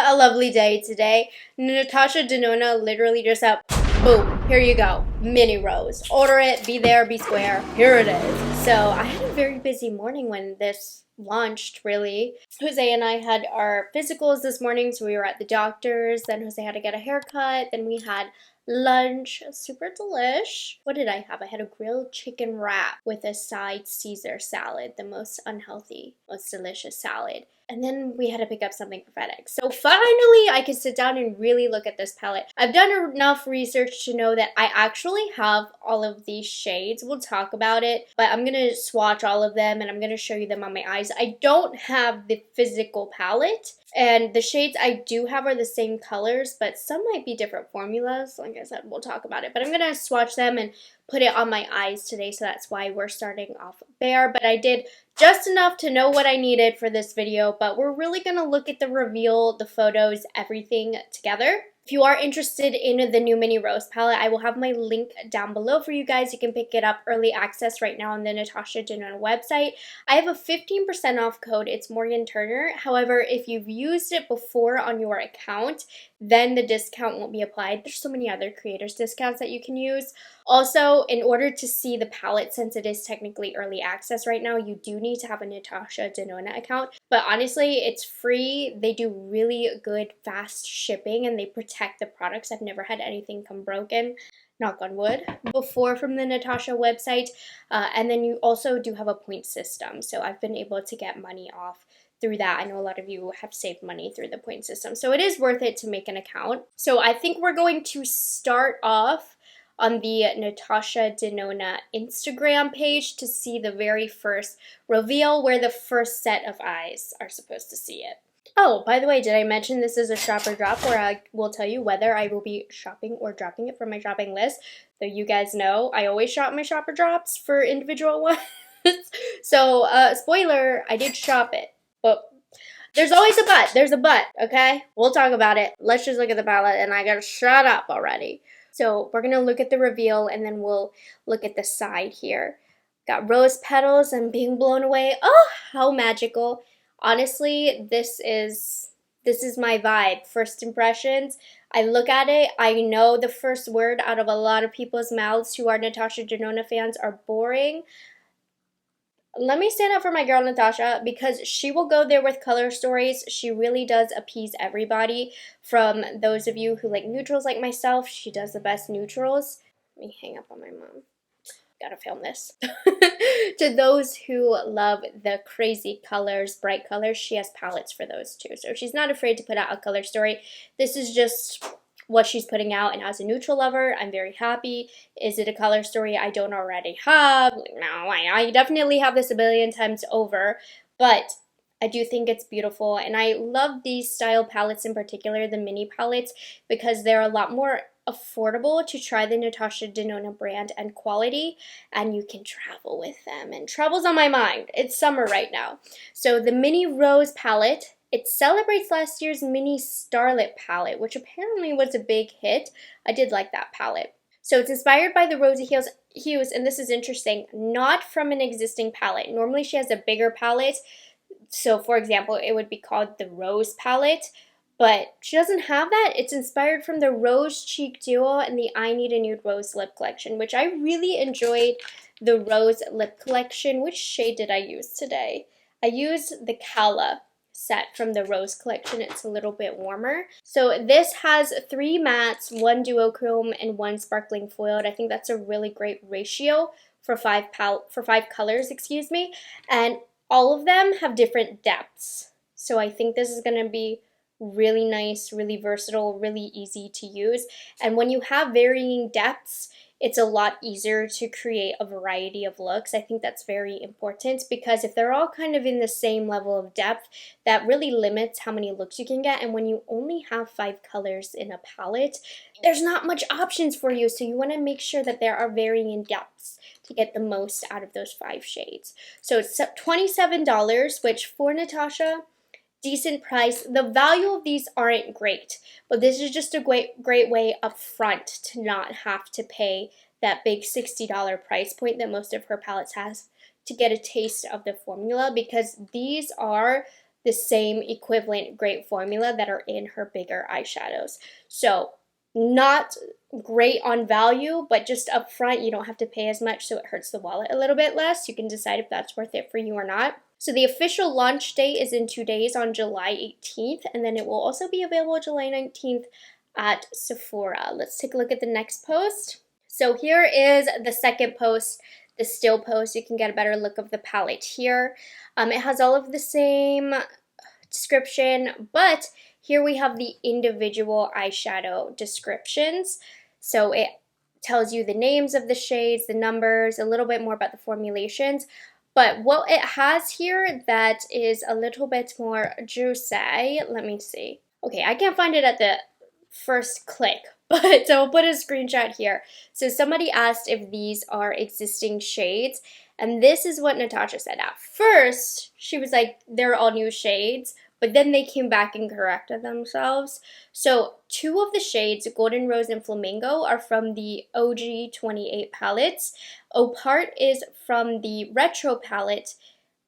a lovely day today. Natasha Denona literally just said, boom, here you go, mini rose. Order it, be there, be square. Here it is. So I had a very busy morning when this launched, really. Jose and I had our physicals this morning, so we were at the doctor's. Then Jose had to get a haircut. Then we had lunch, super delish. What did I have? I had a grilled chicken wrap with a side Caesar salad, the most unhealthy, most delicious salad. And then we had to pick up something for FedEx. So finally, I can sit down and really look at this palette. I've done enough research to know that I actually have all of these shades. We'll talk about it, but I'm gonna swatch all of them and I'm gonna show you them on my eyes. I don't have the physical palette, and the shades I do have are the same colors, but some might be different formulas. Like I said, we'll talk about it. But I'm gonna swatch them and put it on my eyes today, so that's why we're starting off bare. But I did just enough to know what I needed for this video, but we're really gonna look at the reveal, the photos, everything together. If you are interested in the new Mini Rose palette, I will have my link down below for you guys. You can pick it up early access right now on the Natasha Denona website. I have a 15% off code. It's Morgan Turner. However, if you've used it before on your account, then the discount won't be applied. There's so many other creators discounts that you can use. Also, in order to see the palette, since it is technically early access right now, you do need to have a Natasha Denona account. But honestly, it's free. They do really good fast shipping and they protect the products. I've never had anything come broken, knock on wood, before from the Natasha website. And then you also do have a point system. So I've been able to get money off through that. I know a lot of you have saved money through the point system. So it is worth it to make an account. So I think we're going to start off on the Natasha Denona Instagram page to see the very first reveal where the first set of eyes are supposed to see it. Oh, by the way, did I mention this is a shopper drop where I will tell you whether I will be shopping or dropping it from my shopping list. So you guys know I always shop my shopper drops for individual ones. So, spoiler, I did shop it. But there's always a but. There's a but, okay? We'll talk about it. Let's just look at the palette and I gotta shut up already. So we're gonna look at the reveal and then we'll look at the side here. Got rose petals and being blown away. Oh, how magical. Honestly, this is my vibe. First impressions. I look at it, I know the first word out of a lot of people's mouths who are Natasha Denona fans are boring. Let me stand up for my girl Natasha because she will go there with color stories. She really does appease everybody. From those of you who like neutrals like myself, she does the best neutrals. Let me hang up on my mom. Gotta film this. To those who love the crazy colors, bright colors, she has palettes for those too. So she's not afraid to put out a color story. This is just what she's putting out, and as a neutral lover, I'm very happy. Is it a color story I don't already have? No, I definitely have this a billion times over, but I do think it's beautiful, and I love these style palettes in particular, the mini palettes, because they're a lot more affordable to try the Natasha Denona brand and quality, and you can travel with them, and travel's on my mind. It's summer right now. So the Mini Rose palette, it celebrates last year's Mini Starlit palette, which apparently was a big hit. I did like that palette. So it's inspired by the rosy hues, and this is interesting, not from an existing palette. Normally she has a bigger palette. So for example, it would be called the Rose palette, but she doesn't have that. It's inspired from the Rose Cheek Duo and the I Need a Nude Rose Lip Collection, which I really enjoyed the Rose Lip Collection. Which shade did I use today? I used the Kala set from the Rose collection. It's a little bit warmer. So this has 3 mattes, 1 duochrome, and 1 sparkling foiled. I think that's a really great ratio for 5 colors, excuse me. And all of them have different depths. So I think this is going to be really nice, really versatile, really easy to use. And when you have varying depths, it's a lot easier to create a variety of looks. I think that's very important because if they're all kind of in the same level of depth, that really limits how many looks you can get. And when you only have 5 colors in a palette, there's not much options for you. So you want to make sure that there are varying depths to get the most out of those 5 shades. So it's $27, which for Natasha, decent price. The value of these aren't great, but this is just a great way up front to not have to pay that big $60 price point that most of her palettes has to get a taste of the formula, because these are the same equivalent great formula that are in her bigger eyeshadows. So not great on value, but just up front, you don't have to pay as much, so it hurts the wallet a little bit less. You can decide if that's worth it for you or not. So the official launch date is in 2 days on July 18th, and then it will also be available July 19th at Sephora. Let's take a look at the next post. So here is the second post, the still post. You can get a better look of the palette here. It has all of the same description, but here we have the individual eyeshadow descriptions. So it tells you the names of the shades, the numbers, a little bit more about the formulations. But what it has here that is a little bit more juicy, let me see. Okay, I can't find it at the first click, but I'll put a screenshot here. So somebody asked if these are existing shades, and this is what Natasha said. At first, she was like, they're all new shades, but then they came back and corrected themselves. So 2 of the shades, Golden Rose and Flamingo, are from the OG 28 palettes. Opart is from the Retro palette,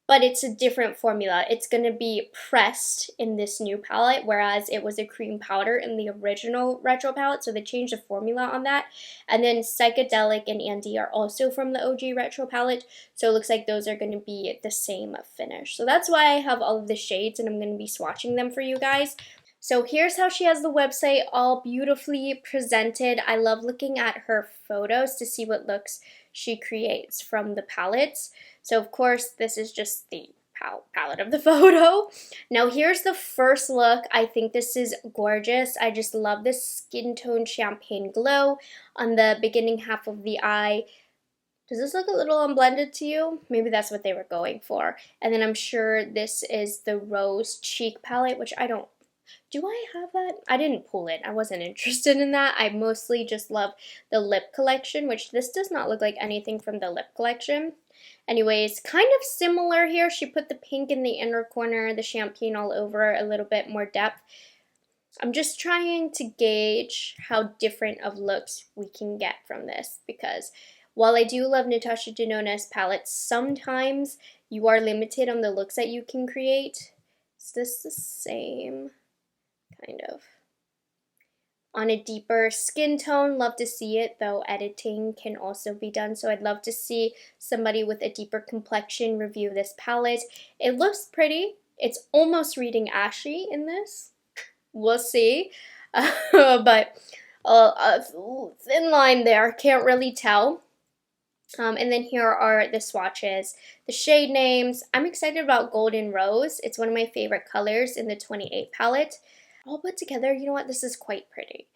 but it's a different formula. It's going to be pressed in this new palette, whereas it was a cream powder in the original Retro palette, so they changed the formula on that. And then Psychedelic and Andy are also from the OG Retro palette, so it looks like those are going to be the same finish. So that's why I have all of the shades, and I'm going to be swatching them for you guys. So here's how she has the website all beautifully presented. I love looking at her photos to see what looks she creates from the palettes. So of course, this is just the palette of the photo. Now here's the first look. I think this is gorgeous. I just love this skin tone champagne glow on the beginning half of the eye. Does this look a little unblended to you? Maybe that's what they were going for. And then I'm sure this is the rose cheek palette, which I don't. Do I have that? I didn't pull it. I wasn't interested in that. I mostly just love the lip collection, which this does not look like anything from the lip collection. Anyways, kind of similar here. She put the pink in the inner corner, the champagne all over, a little bit more depth. I'm just trying to gauge how different of looks we can get from this, because while I do love Natasha Denona's palettes, sometimes you are limited on the looks that you can create. Is this the same? Kind of. On a deeper skin tone, love to see it, though editing can also be done. So I'd love to see somebody with a deeper complexion review this palette. It looks pretty. It's almost reading ashy in this. We'll see. But thin line there, can't really tell. And then here are the swatches, the shade names. I'm excited about Golden Rose. It's one of my favorite colors in the 28 palette. All put together, you know what, this is quite pretty.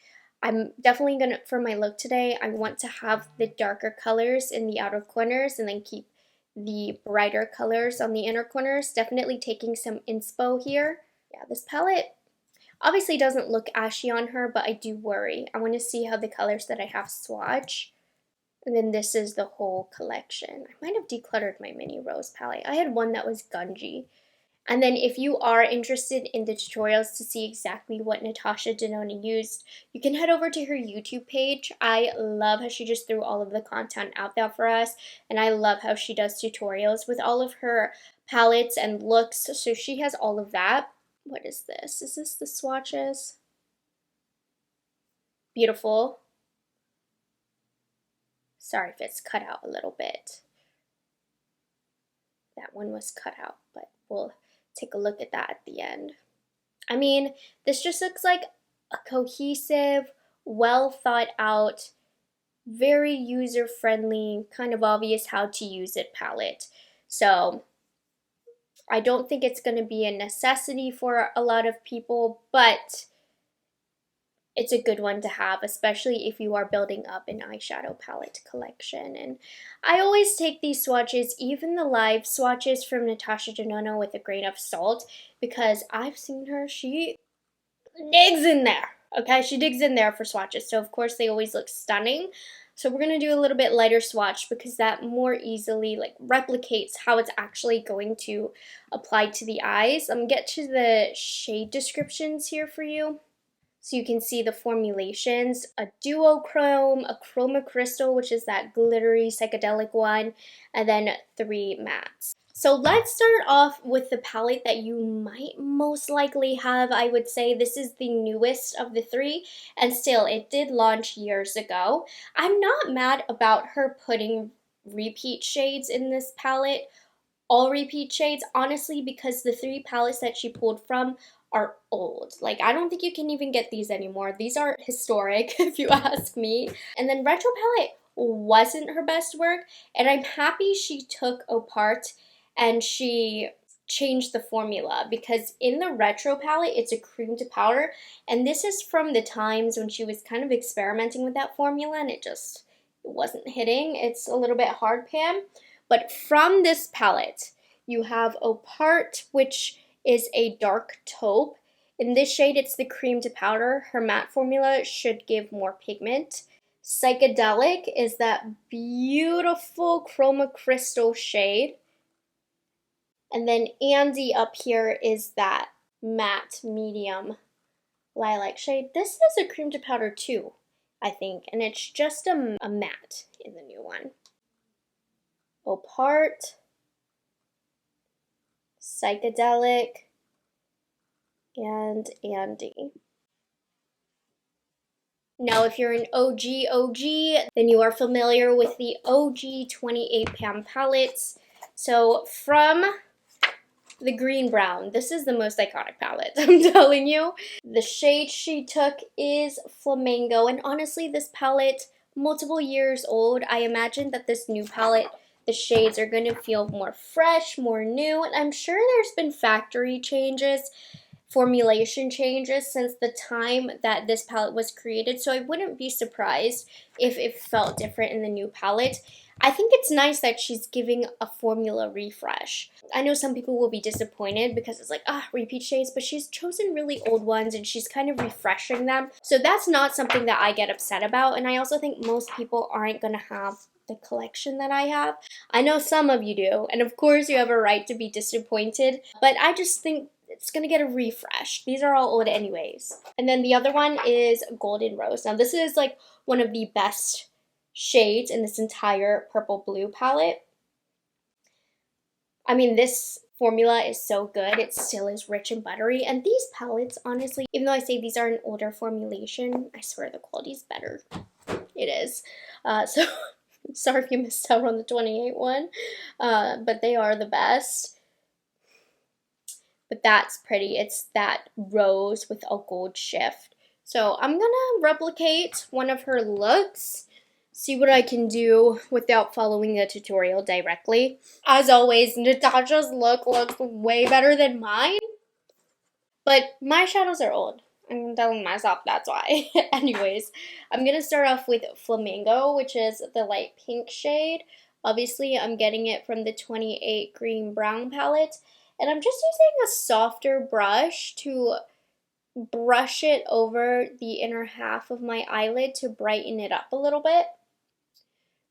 I'm definitely gonna, for my look today, I want to have the darker colors in the outer corners and then keep the brighter colors on the inner corners. Definitely taking some inspo here. Yeah, this palette obviously doesn't look ashy on her, but I do worry. I want to see how the colors that I have swatch. And then this is the whole collection. I might have decluttered my mini rose palette. I had one that was gungy. And then if you are interested in the tutorials to see exactly what Natasha Denona used, you can head over to her YouTube page. I love how she just threw all of the content out there for us, and I love how she does tutorials with all of her palettes and looks, so she has all of that. What is this? Is this the swatches? Beautiful. Sorry if it's cut out a little bit. That one was cut out, but we'll take a look at that at the end. I mean, this just looks like a cohesive, well thought out, very user friendly, kind of obvious how to use it palette. So I don't think it's going to be a necessity for a lot of people, but it's a good one to have, especially if you are building up an eyeshadow palette collection. And I always take these swatches, even the live swatches from Natasha Denona, with a grain of salt, because I've seen her, she digs in there, okay? She digs in there for swatches, so of course they always look stunning. So we're going to do a little bit lighter swatch because that more easily replicates how it's actually going to apply to the eyes. I'm going to get to the shade descriptions here for you. So you can see the formulations, a duochrome, a chroma crystal, which is that glittery psychedelic one, and then 3 mattes. So let's start off with the palette that you might most likely have. I would say this is the newest of the 3, and still, it did launch years ago. I'm not mad about her putting repeat shades in this palette, all repeat shades, honestly, because the 3 palettes that she pulled from are old. Like, I don't think you can even get these anymore. These are historic, if you ask me. And then Retro Palette wasn't her best work, and I'm happy she took apart and she changed the formula, because in the Retro Palette, it's a cream to powder, and this is from the times when she was kind of experimenting with that formula, and it wasn't hitting. It's a little bit hard pan. But from this palette, you have Opart, which is a dark taupe. In this shade, it's the cream to powder. Her matte formula should give more pigment. Psychedelic is that beautiful chroma crystal shade. And then Andy up here is that matte medium lilac shade. This is a cream to powder too, I think, and it's just a matte in the new one. Opart, Psychedelic, and Andy. Now, if you're an OG, then you are familiar with the OG 28 pan palettes. So from the green brown, this is the most iconic palette, I'm telling you. The shade she took is Flamingo, and honestly, this palette, multiple years old. I imagine that this new palette, the shades are going to feel more fresh, more new, and I'm sure there's been factory changes, formulation changes since the time that this palette was created, so I wouldn't be surprised if it felt different in the new palette. I think it's nice that she's giving a formula refresh. I know some people will be disappointed because it's like, repeat shades, but she's chosen really old ones and she's kind of refreshing them. So that's not something that I get upset about, and I also think most people aren't going to have the collection that I have. I know some of you do, and of course you have a right to be disappointed, but I just think it's going to get a refresh. These are all old anyways. And then the other one is Golden Rose. Now this is like one of the best shades in this entire purple blue palette. I mean, this formula is so good. It still is rich and buttery. And these palettes, honestly, even though I say these are an older formulation, I swear the quality's better. It is. So sorry if you missed out on the 28 one, but they are the best. But that's pretty. It's that rose with a gold shift. So I'm gonna replicate one of her looks, see what I can do without following the tutorial directly. As always, Natasha's look looks way better than mine, but my shadows are old. I'm telling myself that's why. Anyways, I'm gonna start off with Flamingo, which is the light pink shade. Obviously, I'm getting it from the 28 green brown palette, and I'm just using a softer brush to brush it over the inner half of my eyelid to brighten it up a little bit.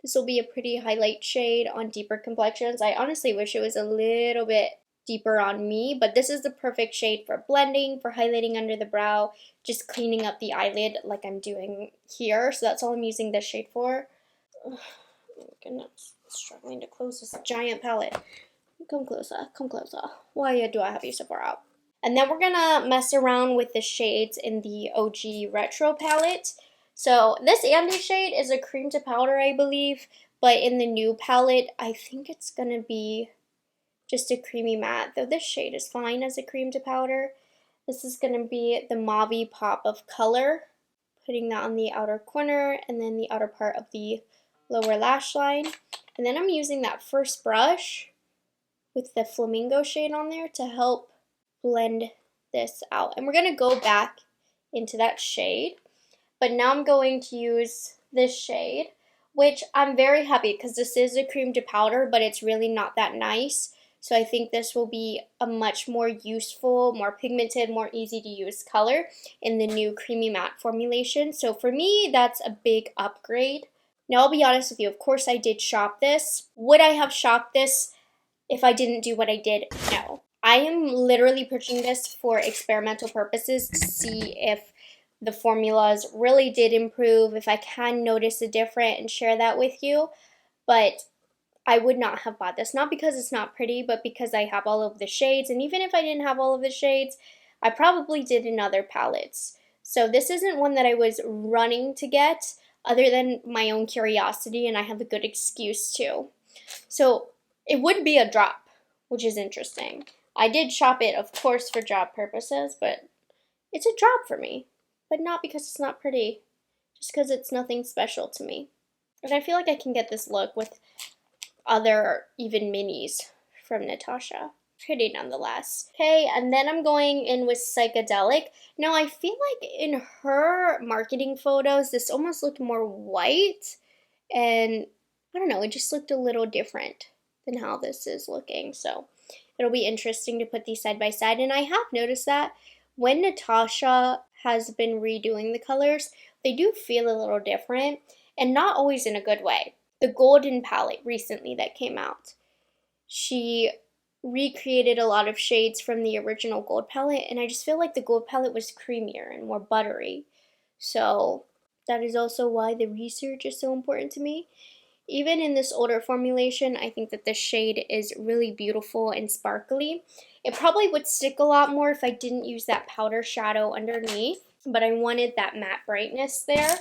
This will be a pretty highlight shade on deeper complexions. I honestly wish it was a little bit deeper on me, but this is the perfect shade for blending, for highlighting under the brow, just cleaning up the eyelid like I'm doing here. So that's all I'm using this shade for. Oh my goodness, I'm struggling to close this giant palette. Come closer, come closer. Why do I have you so far out? And then we're gonna mess around with the shades in the OG Retro palette. So this Andy shade is a cream to powder, I believe, but in the new palette, I think it's gonna be just a creamy matte, though this shade is fine as a cream to powder. This is gonna be the Mauve Pop of Color, putting that on the outer corner and then the outer part of the lower lash line. And then I'm using that first brush with the Flamingo shade on there to help blend this out. And we're going to go back into that shade. But now I'm going to use this shade, which I'm very happy because this is a cream to powder, but it's really not that nice. So I think this will be a much more useful, more pigmented, more easy to use color in the new creamy matte formulation. So for me, that's a big upgrade. Now I'll be honest with you, of course I did shop this. Would I have shopped this if I didn't do what I did? No. I am literally purchasing this for experimental purposes to see if the formulas really did improve, if I can notice a difference and share that with you. But I would not have bought this, not because it's not pretty, but because I have all of the shades. And even if I didn't have all of the shades, I probably did in other palettes. So this isn't one that I was running to get, other than my own curiosity, and I have a good excuse to. So it would be a drop, which is interesting. I did shop it, of course, for job purposes, but it's a drop for me. But not because it's not pretty, just because it's nothing special to me. And I feel like I can get this look with other even minis from Natasha. Pretty nonetheless. Okay, and then I'm going in with Psychedelic. Now I feel like in her marketing photos, this almost looked more white, and I don't know, it just looked a little different than how this is looking. So it'll be interesting to put these side by side. And I have noticed that when Natasha has been redoing the colors, they do feel a little different, and not always in a good way. The Golden palette recently that came out, she recreated a lot of shades from the original Gold palette, and I just feel like the Gold palette was creamier and more buttery. So that is also why the research is so important to me. Even in this older formulation, I think that the shade is really beautiful and sparkly. It probably would stick a lot more if I didn't use that powder shadow underneath, but I wanted that matte brightness there.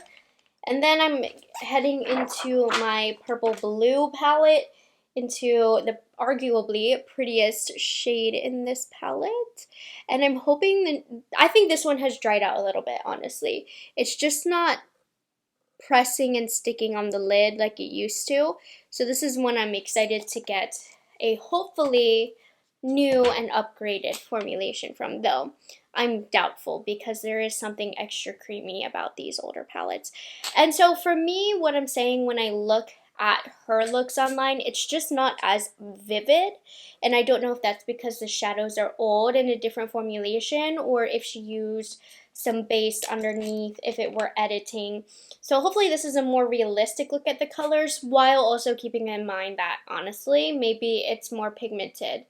And then I'm heading into my purple blue palette, into the arguably prettiest shade in this palette. And I'm hoping that, I think this one has dried out a little bit, honestly. It's just not pressing and sticking on the lid like it used to. So this is one I'm excited to get a hopefully new and upgraded formulation from, though I'm doubtful because there is something extra creamy about these older palettes. And so for me, what I'm saying when I look at her looks online, it's just not as vivid. And I don't know if that's because the shadows are old and a different formulation, or if she used some base underneath if it were editing. So hopefully this is a more realistic look at the colors, while also keeping in mind that honestly, maybe it's more pigmented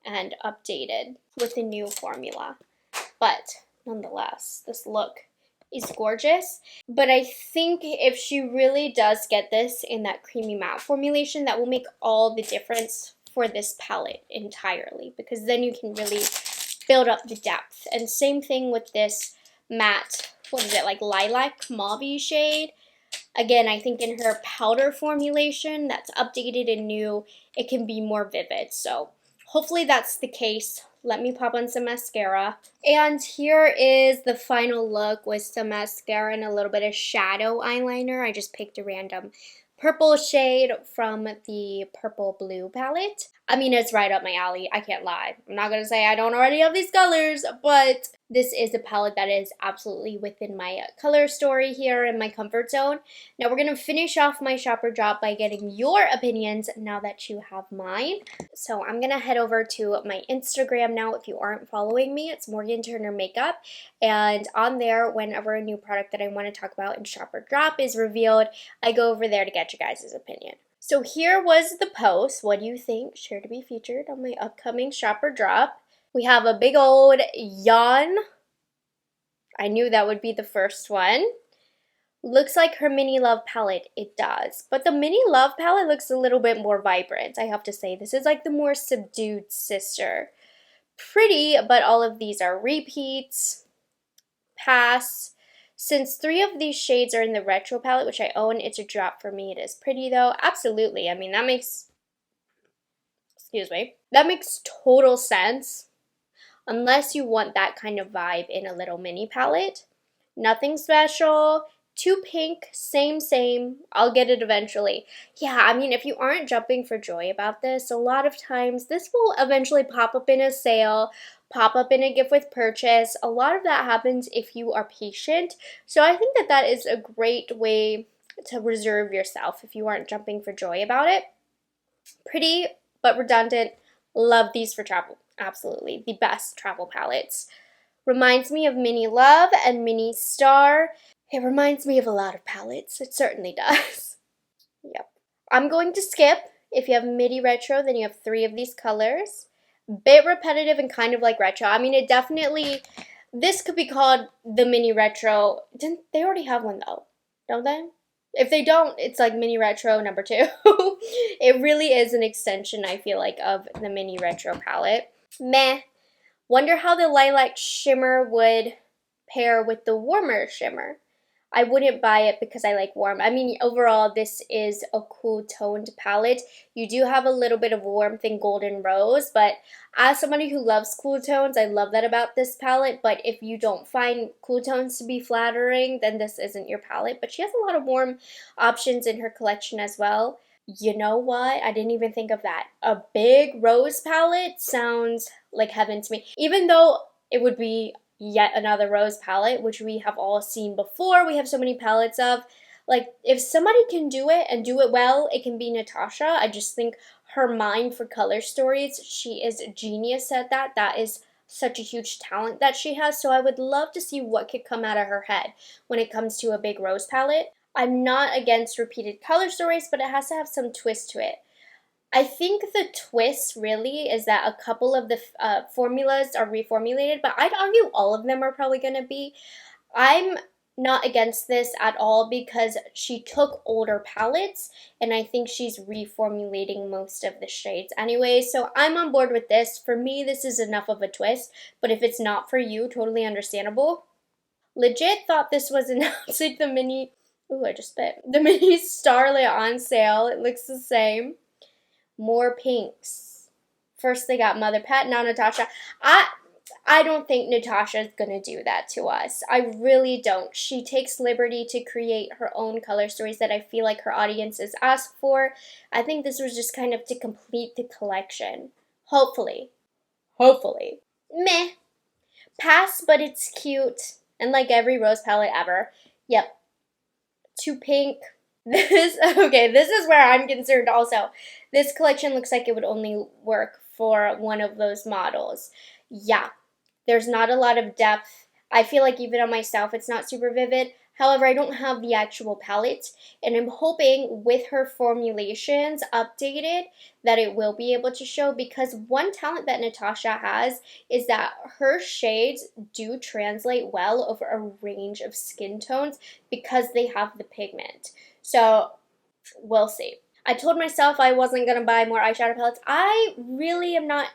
and updated with the new formula. But nonetheless, this look is gorgeous. But I think if she really does get this in that creamy matte formulation, that will make all the difference for this palette entirely, because then you can really build up the depth. And same thing with this matte, what is it, like lilac mauve shade. Again, I think in her powder formulation that's updated and new, it can be more vivid. So hopefully that's the case. Let me pop on some mascara. And here is the final look with some mascara and a little bit of shadow eyeliner. I just picked a random purple shade from the purple blue palette. I mean, it's right up my alley. I can't lie. I'm not going to say I don't already have these colors, but this is a palette that is absolutely within my color story here in my comfort zone. Now we're going to finish off my shopper drop by getting your opinions now that you have mine. So I'm going to head over to my Instagram now. If you aren't following me, it's Morgan Turner Makeup. And on there, whenever a new product that I want to talk about in shopper drop is revealed, I go over there to get your guys' opinion. So here was the post. What do you think? Sure to be featured on my upcoming shopper drop. We have a big old yawn. I knew that would be the first one. Looks like her Mini Love palette. It does. But the Mini Love palette looks a little bit more vibrant, I have to say. This is like the more subdued sister. Pretty, but all of these are repeats. Pass. Since 3 of these shades are in the retro palette, which I own, it's a drop for me. It is pretty though. Absolutely. I mean, that makes total sense. Unless you want that kind of vibe in a little mini palette. Nothing special. 2 pink, same. I'll get it eventually. Yeah, I mean, if you aren't jumping for joy about this, a lot of times this will eventually pop up in a sale, pop up in a gift with purchase. A lot of that happens if you are patient. So I think that that is a great way to reserve yourself if you aren't jumping for joy about it. Pretty, but redundant. Love these for travel. Absolutely. The best travel palettes. Reminds me of Mini Love and Mini Star. It reminds me of a lot of palettes. It certainly does. Yep. I'm going to skip. If you have Midi Retro, then you have 3 of these colors. Bit repetitive and kind of like retro. I mean, it definitely This could be called the mini retro. Didn't they already have one though? Don't they? If they don't, it's like mini retro number 2. It really is an extension, I feel like, of the mini retro palette. Meh. Wonder how the lilac shimmer would pair with the warmer shimmer. I wouldn't buy it because I like warm. I mean, overall, this is a cool toned palette. You do have a little bit of warmth in Golden Rose, but as somebody who loves cool tones, I love that about this palette. But if you don't find cool tones to be flattering, then this isn't your palette. But she has a lot of warm options in her collection as well. You know what? I didn't even think of that. A big rose palette sounds like heaven to me. Even though it would be yet another rose palette, which we have all seen before. We have so many palettes of. Like, if somebody can do it and do it well, it can be Natasha. I just think her mind for color stories, she is a genius at that. That is such a huge talent that she has. So I would love to see what could come out of her head when it comes to a big rose palette. I'm not against repeated color stories, but it has to have some twist to it. I think the twist really is that a couple of the formulas are reformulated, but I'd argue all of them are probably going to be. I'm not against this at all because she took older palettes and I think she's reformulating most of the shades anyway, so I'm on board with this. For me, this is enough of a twist, but if it's not for you, totally understandable. Legit thought this was announcing the mini, ooh, I just spit, the mini Starlit on sale. It looks the same. More pinks. First they got Mother Pet, now Natasha. I don't think Natasha's gonna do that to us. I really don't. She takes liberty to create her own color stories that I feel like her audiences ask for. I think this was just kind of to complete the collection. Hopefully. Hopefully. Meh. Pass, but it's cute. And like every rose palette ever. Yep. Too pink. This is where I'm concerned also. This collection looks like it would only work for one of those models. Yeah, there's not a lot of depth. I feel like even on myself, it's not super vivid. However, I don't have the actual palette, and I'm hoping with her formulations updated that it will be able to show, because one talent that Natasha has is that her shades do translate well over a range of skin tones because they have the pigment. So, we'll see. I told myself I wasn't going to buy more eyeshadow palettes. I really am not,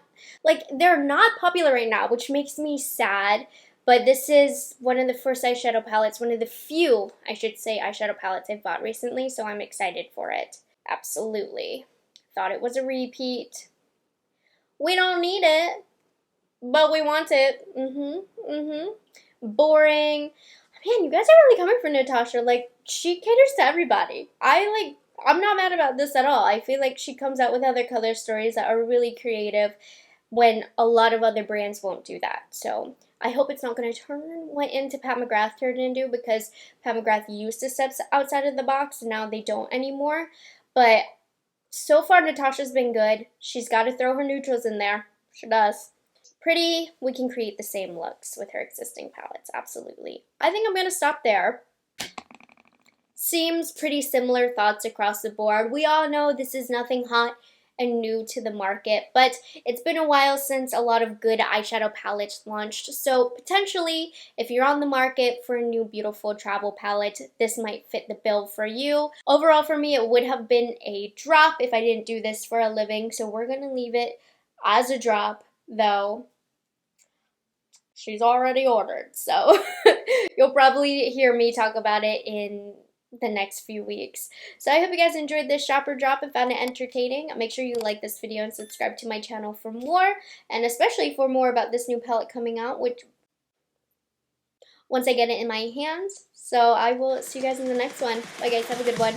like, they're not popular right now, which makes me sad. But this is one of the first eyeshadow palettes, one of the few, I should say, eyeshadow palettes I've bought recently, so I'm excited for it. Absolutely. Thought it was a repeat. We don't need it, but we want it. Boring. Man, you guys are really coming for Natasha. Like, she caters to everybody. I'm not mad about this at all. I feel like she comes out with other color stories that are really creative when a lot of other brands won't do that. So I hope it's not going to turn what into Pat McGrath turned into, because Pat McGrath used to step outside of the box and now they don't anymore. But so far, Natasha's been good. She's got to throw her neutrals in there. She does. Pretty, we can create the same looks with her existing palettes, absolutely. I think I'm going to stop there. Seems pretty similar thoughts across the board. We all know this is nothing hot and new to the market, but it's been a while since a lot of good eyeshadow palettes launched, so potentially if you're on the market for a new beautiful travel palette, this might fit the bill for you. Overall, for me, it would have been a drop if I didn't do this for a living, so we're gonna leave it as a drop, though she's already ordered, so you'll probably hear me talk about it in the next few weeks. So I hope you guys enjoyed this shopper drop and found it entertaining. Make sure you like this video and subscribe to my channel for more, and especially for more about this new palette coming out, which once I get it in my hands. So I will see you guys in the next one. Bye guys, have a good one.